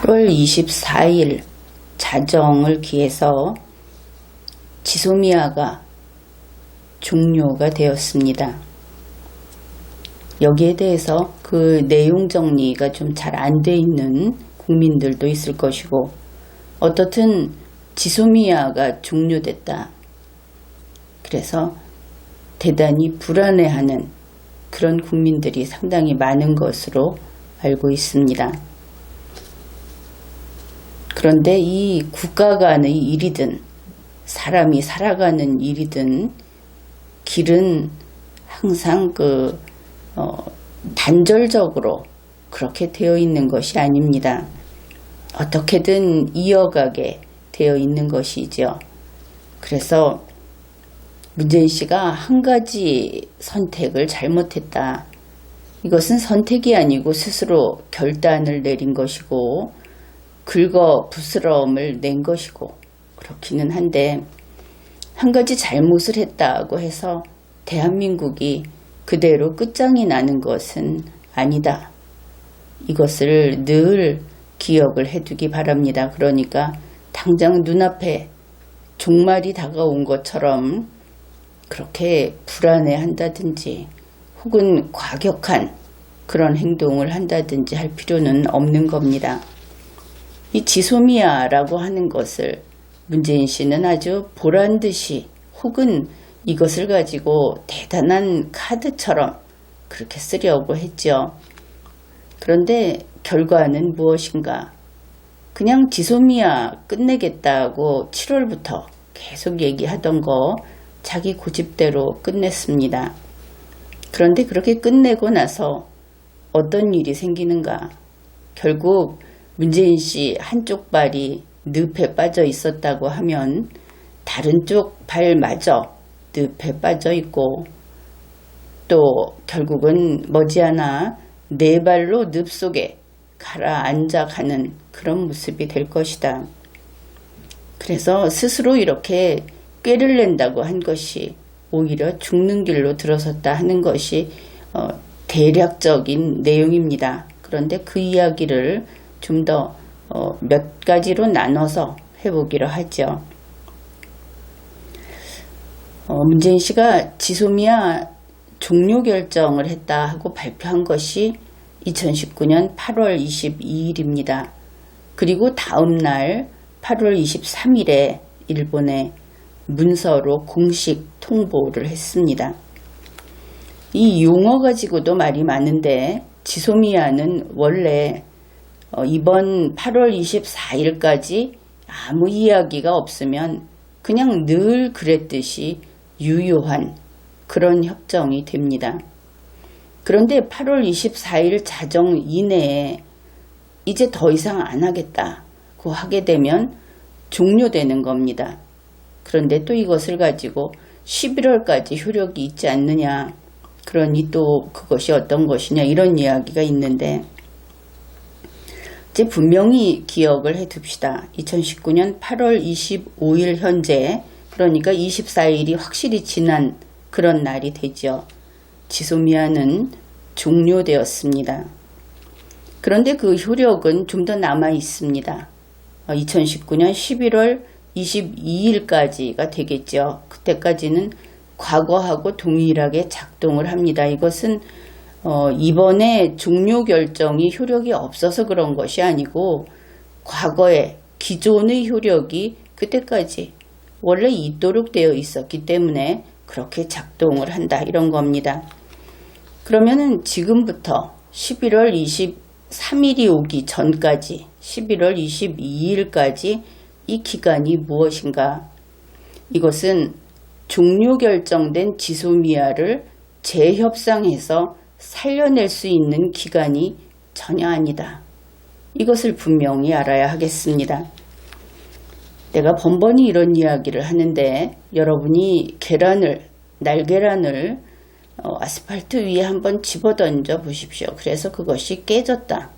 8월 24일 자정을 기해서 지소미아가 종료가 되었습니다. 여기에 대해서 그 내용 정리가 좀 잘 안 돼 있는 국민들도 있을 것이고, 어떻든 지소미아가 종료됐다. 그래서 대단히 불안해하는 그런 국민들이 상당히 많은 것으로 알고 있습니다. 그런데 이 국가 간의 일이든 사람이 살아가는 일이든 길은 항상 단절적으로 그렇게 되어 있는 것이 아닙니다. 어떻게든 이어가게 되어 있는 것이죠. 그래서 문재인 씨가 한 가지 선택을 잘못했다. 이것은 선택이 아니고 스스로 결단을 내린 것이고 긁어부스럼을 낸 것이고 그렇기는 한데, 한 가지 잘못을 했다고 해서 대한민국이 그대로 끝장이 나는 것은 아니다. 이것을 늘 기억을 해두기 바랍니다. 그러니까 당장 눈앞에 종말이 다가온 것처럼 그렇게 불안해한다든지 혹은 과격한 그런 행동을 한다든지 할 필요는 없는 겁니다. 이 지소미아라고 하는 것을 문재인 씨는 아주 보란듯이 혹은 이것을 가지고 대단한 카드처럼 그렇게 쓰려고 했죠. 그런데 결과는 무엇인가? 그냥 지소미아 끝내겠다고 7월부터 계속 얘기하던 거 자기 고집대로 끝냈습니다. 그런데 그렇게 끝내고 나서 어떤 일이 생기는가? 결국 문재인 씨 한쪽 발이 늪에 빠져 있었다고 하면 다른 쪽 발마저 늪에 빠져 있고, 또 결국은 머지않아 네 발로 늪 속에 가라앉아 가는 그런 모습이 될 것이다. 그래서 스스로 이렇게 꾀를 낸다고 한 것이 오히려 죽는 길로 들어섰다 하는 것이 대략적인 내용입니다. 그런데 그 이야기를 좀 더 몇 가지로 나눠서 해보기로 하죠. 문재인 씨가 지소미아 종료 결정을 했다 하고 발표한 것이 2019년 8월 22일입니다. 그리고 다음 날 8월 23일에 일본에 문서로 공식 통보를 했습니다. 이 용어 가지고도 말이 많은데, 지소미아는 원래 이번 8월 24일까지 아무 이야기가 없으면 그냥 늘 그랬듯이 유효한 그런 협정이 됩니다. 그런데 8월 24일 자정 이내에 이제 더 이상 안 하겠다고 하게 되면 종료되는 겁니다. 그런데 또 이것을 가지고 11월까지 효력이 있지 않느냐, 그러니 또 그것이 어떤 것이냐, 이런 이야기가 있는데, 이제 분명히 기억을 해 둡시다. 2019년 8월 25일 현재, 그러니까 24일이 확실히 지난 그런 날이 되죠. 지소미아는 종료되었습니다. 그런데 그 효력은 좀 더 남아 있습니다. 2019년 11월 22일까지가 되겠죠. 그때까지는 과거하고 동일하게 작동을 합니다. 이것은 이번에 종료 결정이 효력이 없어서 그런 것이 아니고, 과거에 기존의 효력이 그때까지 원래 있도록 되어 있었기 때문에 그렇게 작동을 한다, 이런 겁니다. 그러면은 지금부터 11월 23일이 오기 전까지 11월 22일까지 이 기간이 무엇인가? 이것은 종료 결정된 지소미아를 재협상해서 살려낼 수 있는 기간이 전혀 아니다. 이것을 분명히 알아야 하겠습니다. 내가 번번이 이런 이야기를 하는데, 여러분이 날계란을 아스팔트 위에 한번 집어던져 보십시오. 그래서 그것이 깨졌다.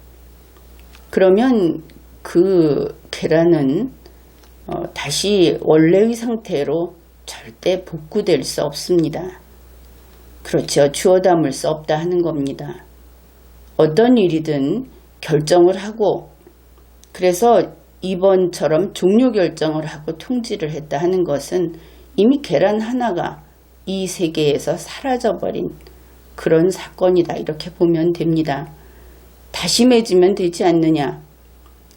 그러면 그 계란은 다시 원래의 상태로 절대 복구될 수 없습니다. 그렇죠. 주워 담을 수 없다 하는 겁니다. 어떤 일이든 결정을 하고 그래서 이번처럼 종료 결정을 하고 통지를 했다 하는 것은 이미 계란 하나가 이 세계에서 사라져버린 그런 사건이다, 이렇게 보면 됩니다. 다시 맺으면 되지 않느냐?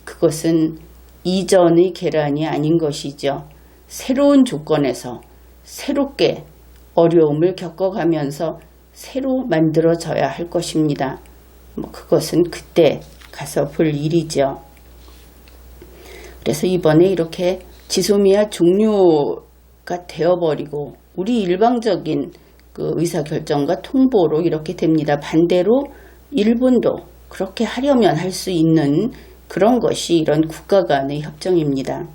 그것은 이전의 계란이 아닌 것이죠. 새로운 조건에서 새롭게 어려움을 겪어가면서 새로 만들어져야 할 것입니다. 그것은 그때 가서 볼 일이죠. 그래서 이번에 이렇게 지소미아 종료가 되어버리고 우리 일방적인 그 의사결정과 통보로 이렇게 됩니다. 반대로 일본도 그렇게 하려면 할 수 있는 그런 것이 이런 국가 간의 협정입니다.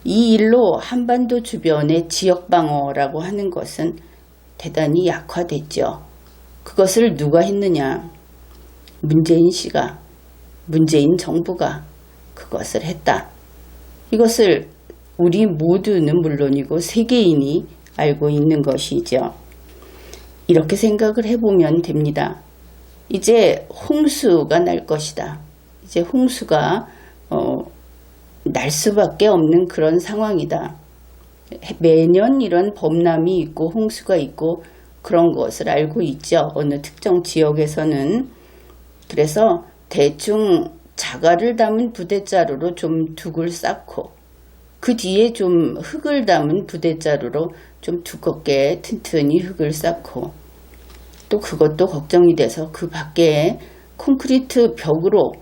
이 일로 한반도 주변의 지역방어라고 하는 것은 대단히 약화됐죠. 그것을 누가 했느냐? 문재인 씨가, 문재인 정부가 그것을 했다. 이것을 우리 모두는 물론이고 세계인이 알고 있는 것이죠. 이렇게 생각을 해보면 됩니다. 이제 홍수가 날 것이다. 이제 홍수가 날 수밖에 없는 그런 상황이다. 매년 이런 범람이 있고 홍수가 있고 그런 것을 알고 있죠. 어느 특정 지역에서는. 그래서 대충 자갈을 담은 부대자루로 좀 둑을 쌓고 그 뒤에 좀 흙을 담은 부대자루로 좀 두껍게 튼튼히 흙을 쌓고 또 그것도 걱정이 돼서 그 밖에 콘크리트 벽으로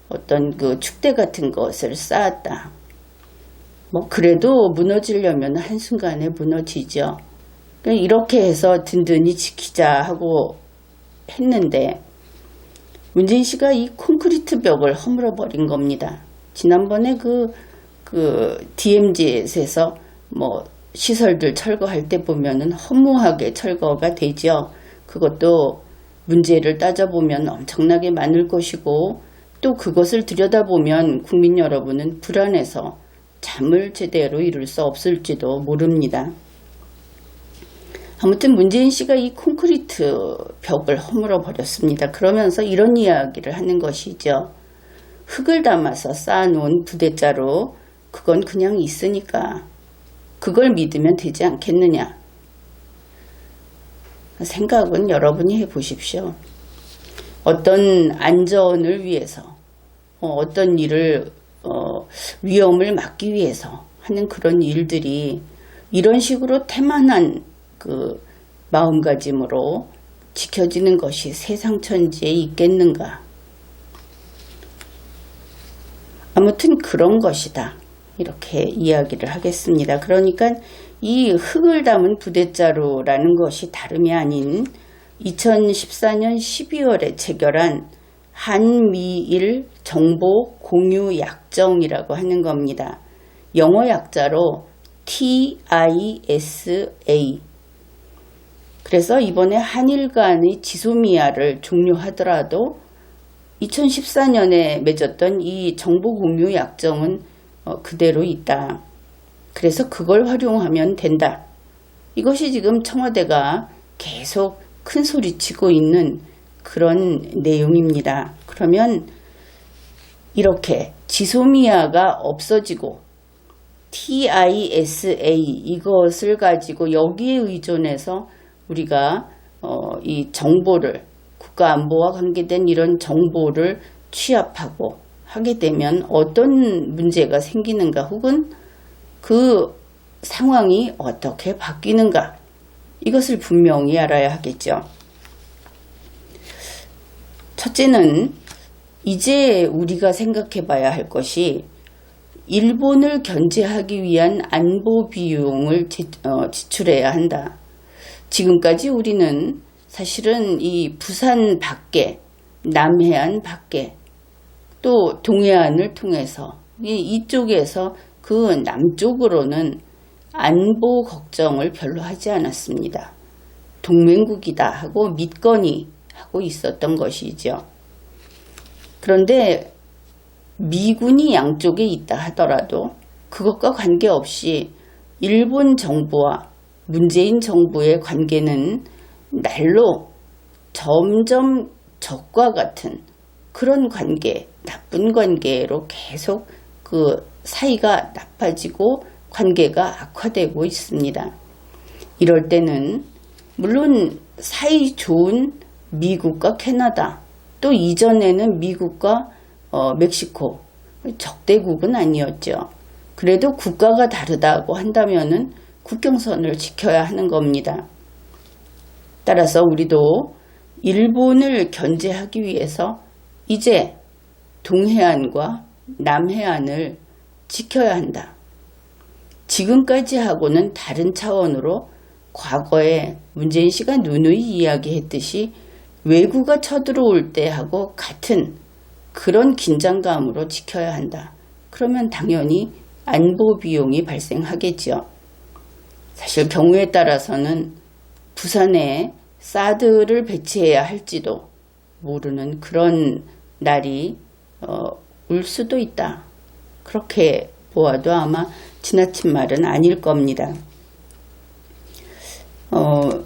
어떤 그 축대 같은 것을 쌓았다. 그래도 무너지려면 한순간에 무너지죠. 이렇게 해서 든든히 지키자 하고 했는데 문재인 씨가 이 콘크리트 벽을 허물어 버린 겁니다. 지난번에 그 DMZ에서 시설들 철거할 때 보면은 허무하게 철거가 되죠. 그것도 문제를 따져보면 엄청나게 많을 것이고 또 그것을 들여다보면 국민 여러분은 불안해서 잠을 제대로 이룰 수 없을지도 모릅니다. 아무튼 문재인 씨가 이 콘크리트 벽을 허물어 버렸습니다. 그러면서 이런 이야기를 하는 것이죠. 흙을 담아서 쌓아놓은 부대자루, 그건 그냥 있으니까 그걸 믿으면 되지 않겠느냐. 생각은 여러분이 해보십시오. 어떤 안전을 위해서 어떤 일을 위험을 막기 위해서 하는 그런 일들이 이런 식으로 태만한 그 마음가짐으로 지켜지는 것이 세상 천지에 있겠는가. 아무튼 그런 것이다. 이렇게 이야기를 하겠습니다. 그러니까 이 흙을 담은 부대자루라는 것이 다름이 아닌 2014년 12월에 체결한 한미일 정보 공유 약정이라고 하는 겁니다. 영어 약자로 TISA. 그래서 이번에 한일 간의 지소미아를 종료하더라도 2014년에 맺었던 이 정보 공유 약정은 그대로 있다. 그래서 그걸 활용하면 된다. 이것이 지금 청와대가 계속 큰 소리치고 있는 그런 내용입니다. 그러면 이렇게 지소미아가 없어지고 TISA 이것을 가지고 여기에 의존해서 우리가 이 정보를 국가안보와 관계된 이런 정보를 취합하고 하게 되면 어떤 문제가 생기는가 혹은 그 상황이 어떻게 바뀌는가 이것을 분명히 알아야 하겠죠. 첫째는 이제 우리가 생각해 봐야 할 것이 일본을 견제하기 위한 안보 비용을 지출해야 한다. 지금까지 우리는 사실은 이 부산 밖에, 남해안 밖에, 또 동해안을 통해서 이쪽에서 그 남쪽으로는 안보 걱정을 별로 하지 않았습니다. 동맹국이다 하고 믿거니 하고 있었던 것이죠. 그런데 미군이 양쪽에 있다 하더라도 그것과 관계없이 일본 정부와 문재인 정부의 관계는 날로 점점 적과 같은 그런 관계, 나쁜 관계로 계속 그 사이가 나빠지고 관계가 악화되고 있습니다. 이럴 때는 물론 사이 좋은 미국과 캐나다, 또 이전에는 미국과 멕시코, 적대국은 아니었죠. 그래도 국가가 다르다고 한다면은 국경선을 지켜야 하는 겁니다. 따라서 우리도 일본을 견제하기 위해서 이제 동해안과 남해안을 지켜야 한다. 지금까지 하고는 다른 차원으로 과거에 문재인 씨가 누누이 이야기했듯이 외구가 쳐들어올 때하고 같은 그런 긴장감으로 지켜야 한다. 그러면 당연히 안보 비용이 발생하겠죠. 사실 경우에 따라서는 부산에 사드를 배치해야 할지도 모르는 그런 날이 올 수도 있다. 그렇게 보아도 아마 지나친 말은 아닐 겁니다.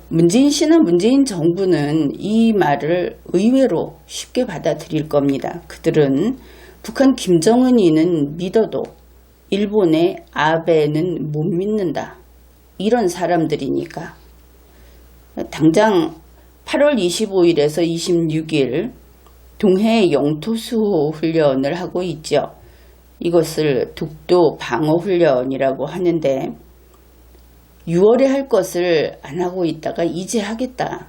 문재인 씨나 문재인 정부는 이 말을 의외로 쉽게 받아들일 겁니다. 그들은 북한 김정은이는 믿어도 일본의 아베는 못 믿는다. 이런 사람들이니까. 당장 8월 25일에서 26일 동해 영토수호 훈련을 하고 있죠. 이것을 독도 방어 훈련이라고 하는데 6월에 할 것을 안 하고 있다가 이제 하겠다.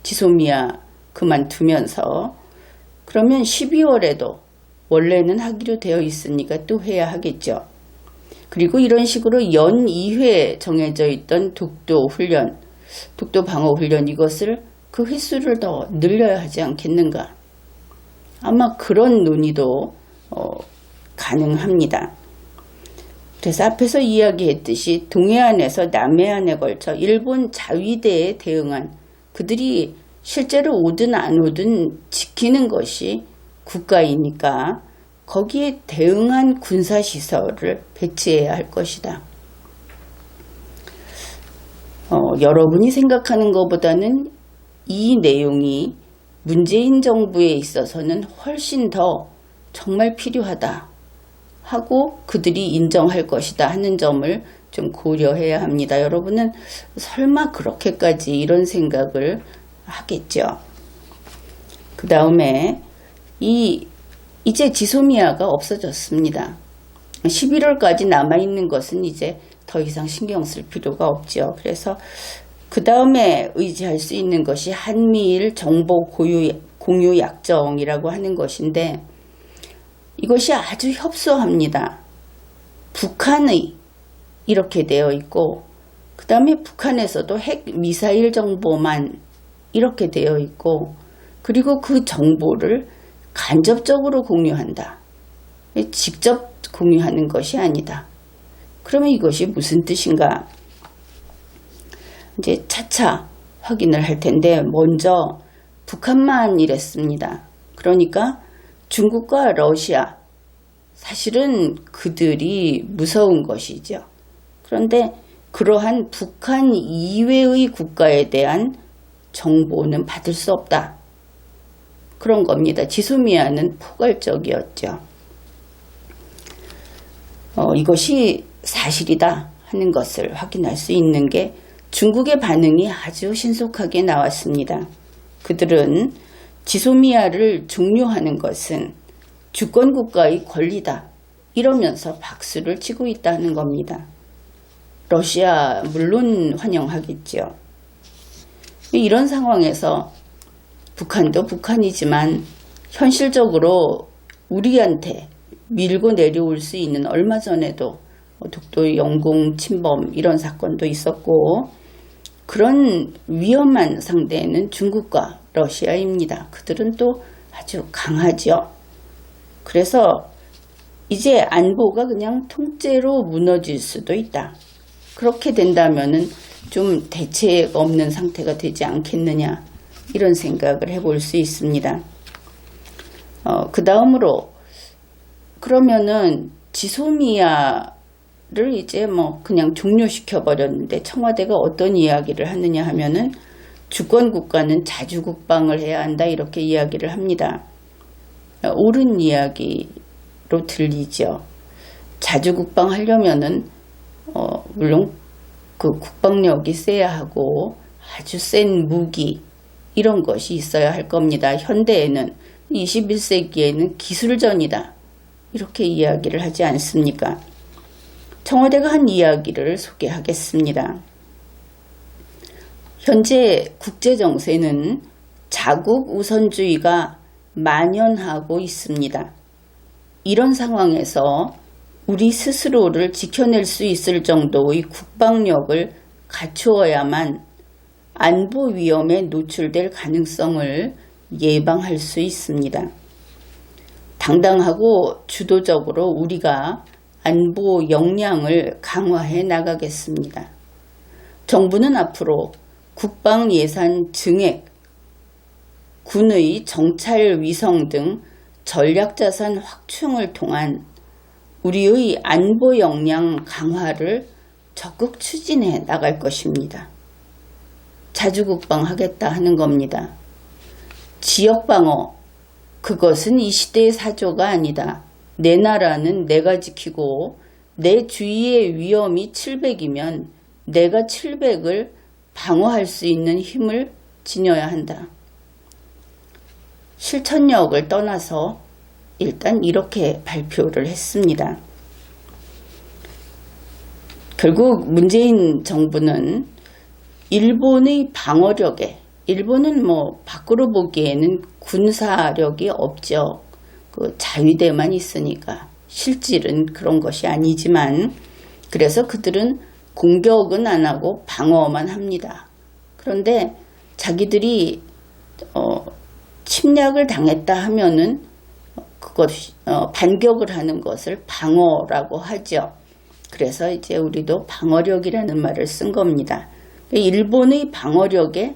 지소미아 그만두면서 그러면 12월에도 원래는 하기로 되어 있으니까 또 해야 하겠죠. 그리고 이런 식으로 연 2회 정해져 있던 독도 훈련, 독도 방어 훈련 이것을 그 횟수를 더 늘려야 하지 않겠는가. 아마 그런 논의도 가능합니다. 그래서 앞에서 이야기했듯이 동해안에서 남해안에 걸쳐 일본 자위대에 대응한 그들이 실제로 오든 안 오든 지키는 것이 국가이니까 거기에 대응한 군사시설을 배치해야 할 것이다. 여러분이 생각하는 것보다는 이 내용이 문재인 정부에 있어서는 훨씬 더 정말 필요하다 하고 그들이 인정할 것이다 하는 점을 좀 고려해야 합니다. 여러분은 설마 그렇게까지 이런 생각을 하겠죠. 그 다음에 이제 지소미아가 없어졌습니다. 11월까지 남아있는 것은 이제 더 이상 신경 쓸 필요가 없죠. 그래서 그 다음에 의지할 수 있는 것이 한미일 정보 공유 약정이라고 하는 것인데 이것이 아주 협소합니다. 북한의 이렇게 되어 있고 그 다음에 북한에서도 핵 미사일 정보만 이렇게 되어 있고 그리고 그 정보를 간접적으로 공유한다. 직접 공유하는 것이 아니다. 그러면 이것이 무슨 뜻인가? 이제 차차 확인을 할 텐데 먼저 북한만 이랬습니다. 그러니까 중국과 러시아 사실은 그들이 무서운 것이죠. 그런데 그러한 북한 이외의 국가에 대한 정보는 받을 수 없다. 그런 겁니다. 지소미아는 포괄적이었죠. 이것이 사실이다 하는 것을 확인할 수 있는 게 중국의 반응이 아주 신속하게 나왔습니다. 그들은 지소미아를 종료하는 것은 주권국가의 권리다. 이러면서 박수를 치고 있다는 겁니다. 러시아 물론 환영하겠죠. 이런 상황에서 북한도 북한이지만 현실적으로 우리한테 밀고 내려올 수 있는 얼마 전에도 독도 영공 침범 이런 사건도 있었고 그런 위험한 상대는 중국과 러시아입니다. 그들은 또 아주 강하죠. 그래서 이제 안보가 그냥 통째로 무너질 수도 있다. 그렇게 된다면은 좀 대책 없는 상태가 되지 않겠느냐 이런 생각을 해볼 수 있습니다. 그 다음으로 그러면은 지소미아를 이제 뭐 그냥 종료시켜 버렸는데 청와대가 어떤 이야기를 하느냐 하면은 주권 국가는 자주 국방을 해야 한다 이렇게 이야기를 합니다. 옳은 이야기로 들리죠. 자주 국방하려면은 물론 그 국방력이 세야 하고 아주 센 무기 이런 것이 있어야 할 겁니다. 현대에는 21세기에는 기술전이다. 이렇게 이야기를 하지 않습니까? 청와대가 한 이야기를 소개하겠습니다. 현재 국제정세는 자국 우선주의가 만연하고 있습니다. 이런 상황에서 우리 스스로를 지켜낼 수 있을 정도의 국방력을 갖추어야만 안보 위험에 노출될 가능성을 예방할 수 있습니다. 당당하고 주도적으로 우리가 안보 역량을 강화해 나가겠습니다. 정부는 앞으로 국방 예산 증액, 군의 정찰 위성 등 전략자산 확충을 통한 우리의 안보 역량 강화를 적극 추진해 나갈 것입니다. 자주국방하겠다 하는 겁니다. 지역방어, 그것은 이 시대의 사조가 아니다. 내 나라는 내가 지키고 내 주위의 위험이 700이면 내가 700을 방어할 수 있는 힘을 지녀야 한다. 실천력을 떠나서 일단 이렇게 발표를 했습니다. 결국 문재인 정부는 일본의 방어력에, 일본은 밖으로 보기에는 군사력이 없죠. 그 자위대만 있으니까 실질은 그런 것이 아니지만, 그래서 그들은 공격은 안 하고 방어만 합니다. 그런데 자기들이 침략을 당했다 하면은 반격을 하는 것을 방어라고 하죠. 그래서 이제 우리도 방어력이라는 말을 쓴 겁니다. 일본의 방어력에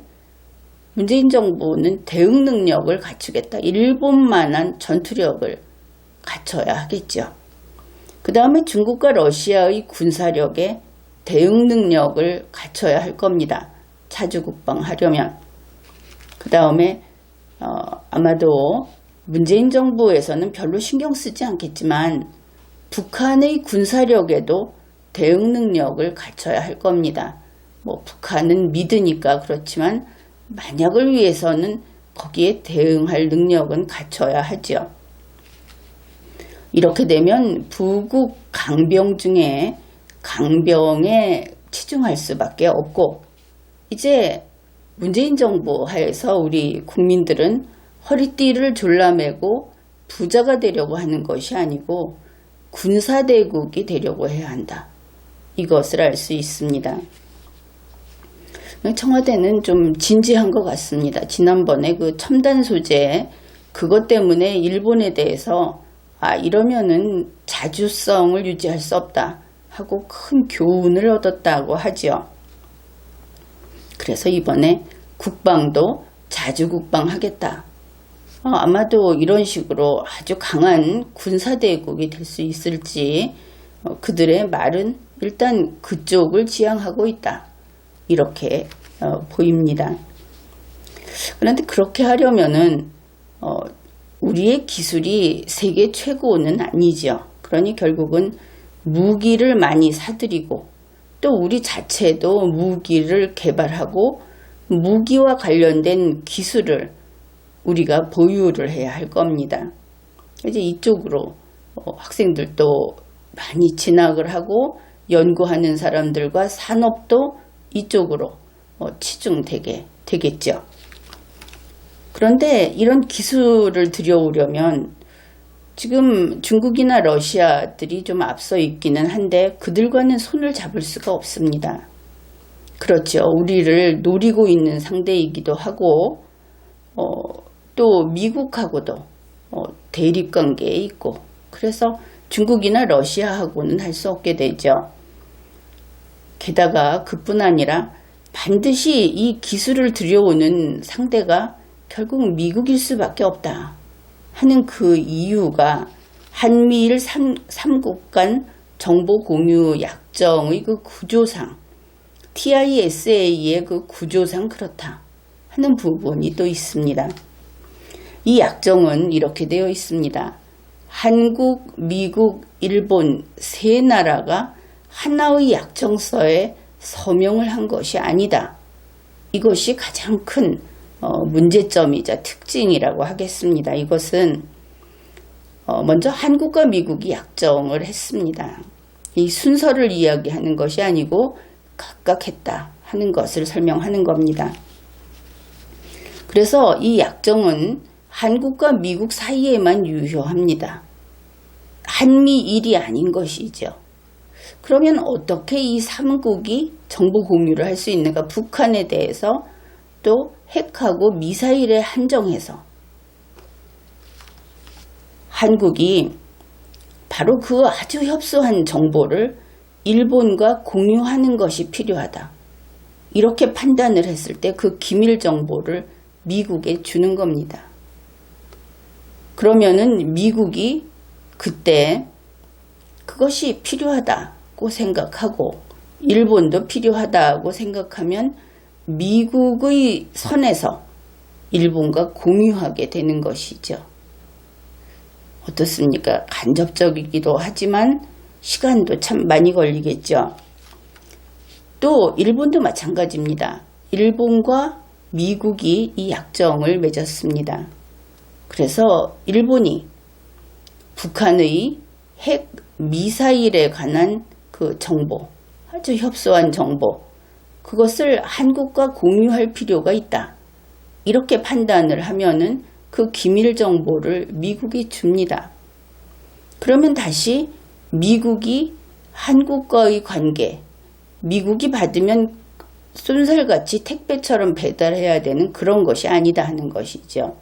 문재인 정부는 대응 능력을 갖추겠다. 일본만한 전투력을 갖춰야 하겠죠. 그 다음에 중국과 러시아의 군사력에 대응 능력을 갖춰야 할 겁니다. 자주국방하려면. 그 다음에 아마도 문재인 정부에서는 별로 신경 쓰지 않겠지만 북한의 군사력에도 대응 능력을 갖춰야 할 겁니다. 북한은 믿으니까 그렇지만 만약을 위해서는 거기에 대응할 능력은 갖춰야 하죠. 이렇게 되면 부국 강병 중에 강병에 치중할 수밖에 없고, 이제 문재인 정부 하에서 우리 국민들은 허리띠를 졸라매고 부자가 되려고 하는 것이 아니고 군사대국이 되려고 해야 한다. 이것을 알 수 있습니다. 청와대는 좀 진지한 것 같습니다. 지난번에 그 첨단 소재, 그것 때문에 일본에 대해서 이러면은 자주성을 유지할 수 없다 하고 큰 교훈을 얻었다고 하죠. 그래서 이번에 국방도 자주국방하겠다. 아마도 이런 식으로 아주 강한 군사대국이 될 수 있을지 그들의 말은 일단 그쪽을 지향하고 있다. 이렇게 보입니다. 그런데 그렇게 하려면은 우리의 기술이 세계 최고는 아니죠. 그러니 결국은 무기를 많이 사들이고 또 우리 자체도 무기를 개발하고 무기와 관련된 기술을 우리가 보유를 해야 할 겁니다. 이제 이쪽으로 학생들도 많이 진학을 하고 연구하는 사람들과 산업도 이쪽으로 치중되게 되겠죠. 그런데 이런 기술을 들여오려면 지금 중국이나 러시아들이 좀 앞서 있기는 한데 그들과는 손을 잡을 수가 없습니다. 그렇죠. 우리를 노리고 있는 상대이기도 하고 또 미국하고도 대립관계에 있고, 그래서 중국이나 러시아하고는 할 수 없게 되죠. 게다가 그뿐 아니라 반드시 이 기술을 들여오는 상대가 결국 미국일 수밖에 없다 하는 그 이유가 한미일 3국 간 정보 공유 약정의 그 구조상, TISA의 그 구조상 그렇다 하는 부분이 또 있습니다. 이 약정은 이렇게 되어 있습니다. 한국, 미국, 일본 세 나라가 하나의 약정서에 서명을 한 것이 아니다. 이것이 가장 큰 문제점이자 특징이라고 하겠습니다. 이것은 먼저 한국과 미국이 약정을 했습니다. 이 순서를 이야기하는 것이 아니고 각각 했다 하는 것을 설명하는 겁니다. 그래서 이 약정은 한국과 미국 사이에만 유효합니다. 한미일이 아닌 것이죠. 그러면 어떻게 이 3국이 정보 공유를 할 수 있는가? 북한에 대해서 또 핵하고 미사일에 한정해서 한국이 바로 그 아주 협소한 정보를 일본과 공유하는 것이 필요하다. 이렇게 판단을 했을 때 그 기밀 정보를 미국에 주는 겁니다. 그러면은 미국이 그때 그것이 필요하다고 생각하고 일본도 필요하다고 생각하면 미국의 선에서 일본과 공유하게 되는 것이죠. 어떻습니까? 간접적이기도 하지만 시간도 참 많이 걸리겠죠. 또 일본도 마찬가지입니다. 일본과 미국이 이 약정을 맺었습니다. 그래서 일본이 북한의 핵 미사일에 관한 그 정보, 아주 협소한 정보, 그것을 한국과 공유할 필요가 있다. 이렇게 판단을 하면은 그 기밀 정보를 미국이 줍니다. 그러면 다시 미국이 한국과의 관계, 미국이 받으면 쏜살같이 택배처럼 배달해야 되는 그런 것이 아니다 하는 것이죠.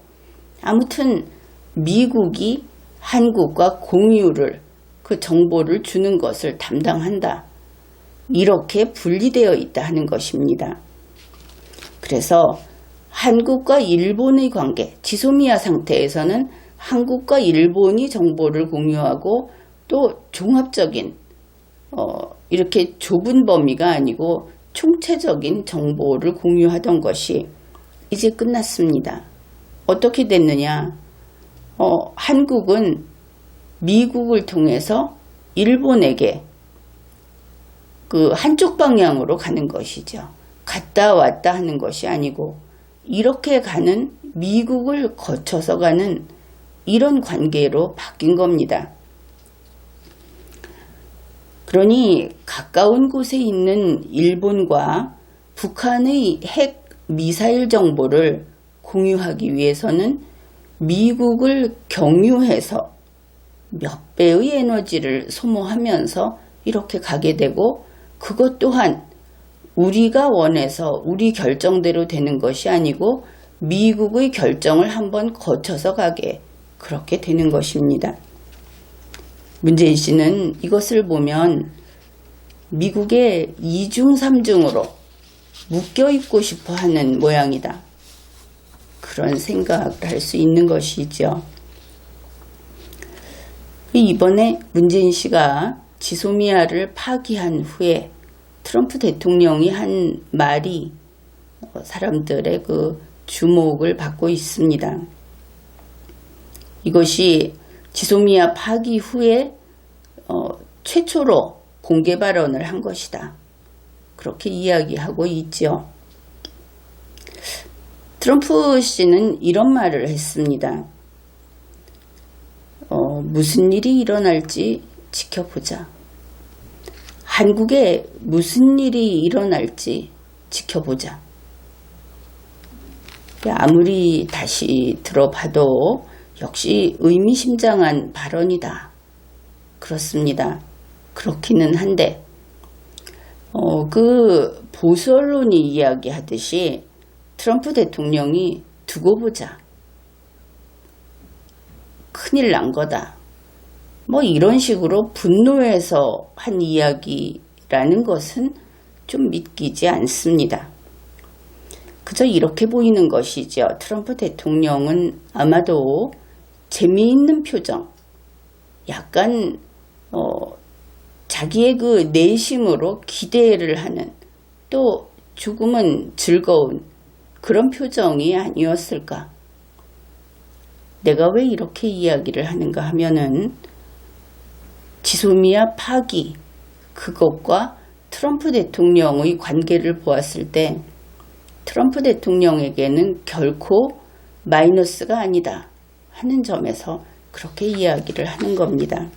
아무튼 미국이 한국과 공유를 그 정보를 주는 것을 담당한다. 이렇게 분리되어 있다 하는 것입니다. 그래서 한국과 일본의 관계, 지소미아 상태에서는 한국과 일본이 정보를 공유하고 또 종합적인 이렇게 좁은 범위가 아니고 총체적인 정보를 공유하던 것이 이제 끝났습니다. 어떻게 됐느냐? 한국은 미국을 통해서 일본에게 그 한쪽 방향으로 가는 것이죠. 갔다 왔다 하는 것이 아니고 이렇게 가는 미국을 거쳐서 가는 이런 관계로 바뀐 겁니다. 그러니 가까운 곳에 있는 일본과 북한의 핵 미사일 정보를 공유하기 위해서는 미국을 경유해서 몇 배의 에너지를 소모하면서 이렇게 가게 되고 그것 또한 우리가 원해서 우리 결정대로 되는 것이 아니고 미국의 결정을 한번 거쳐서 가게 그렇게 되는 것입니다. 문재인 씨는 이것을 보면 미국의 이중삼중으로 묶여있고 싶어 하는 모양이다. 그런 생각을 할 수 있는 것이죠. 이번에 문재인 씨가 지소미아를 파기한 후에 트럼프 대통령이 한 말이 사람들의 그 주목을 받고 있습니다. 이것이 지소미아 파기 후에 최초로 공개 발언을 한 것이다. 그렇게 이야기하고 있죠. 트럼프 씨는 이런 말을 했습니다. 무슨 일이 일어날지 지켜보자. 한국에 무슨 일이 일어날지 지켜보자. 아무리 다시 들어봐도 역시 의미심장한 발언이다. 그렇습니다. 그렇기는 한데 그 보수 언론이 이야기하듯이 트럼프 대통령이 두고 보자. 큰일 난 거다. 뭐 이런 식으로 분노해서 한 이야기라는 것은 좀 믿기지 않습니다. 그저 이렇게 보이는 것이죠. 트럼프 대통령은 아마도 재미있는 표정, 약간 자기의 그 내심으로 기대를 하는 또 조금은 즐거운 그런 표정이 아니었을까. 내가 왜 이렇게 이야기를 하는가 하면은 지소미아 파기 그것과 트럼프 대통령의 관계를 보았을 때 트럼프 대통령에게는 결코 마이너스가 아니다 하는 점에서 그렇게 이야기를 하는 겁니다.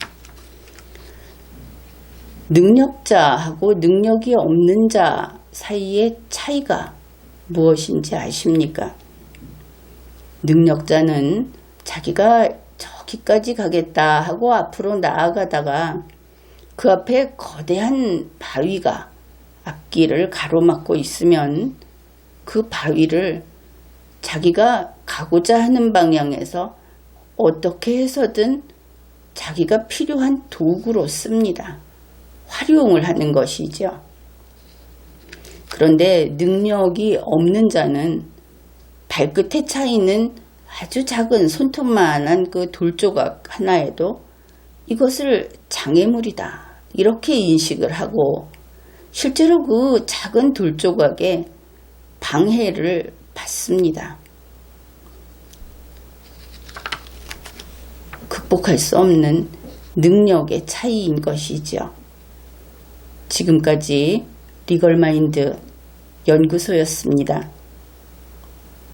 능력자하고 능력이 없는 자 사이의 차이가 무엇인지 아십니까? 능력자는 자기가 저기까지 가겠다 하고 앞으로 나아가다가 그 앞에 거대한 바위가 앞길을 가로막고 있으면 그 바위를 자기가 가고자 하는 방향에서 어떻게 해서든 자기가 필요한 도구로 씁니다. 활용을 하는 것이죠. 그런데 능력이 없는 자는 발끝에 차이는 아주 작은 손톱만한 그 돌조각 하나에도 이것을 장애물이다 이렇게 인식을 하고 실제로 그 작은 돌조각에 방해를 받습니다. 극복할 수 없는 능력의 차이인 것이죠. 지금까지 리걸마인드 연구소였습니다.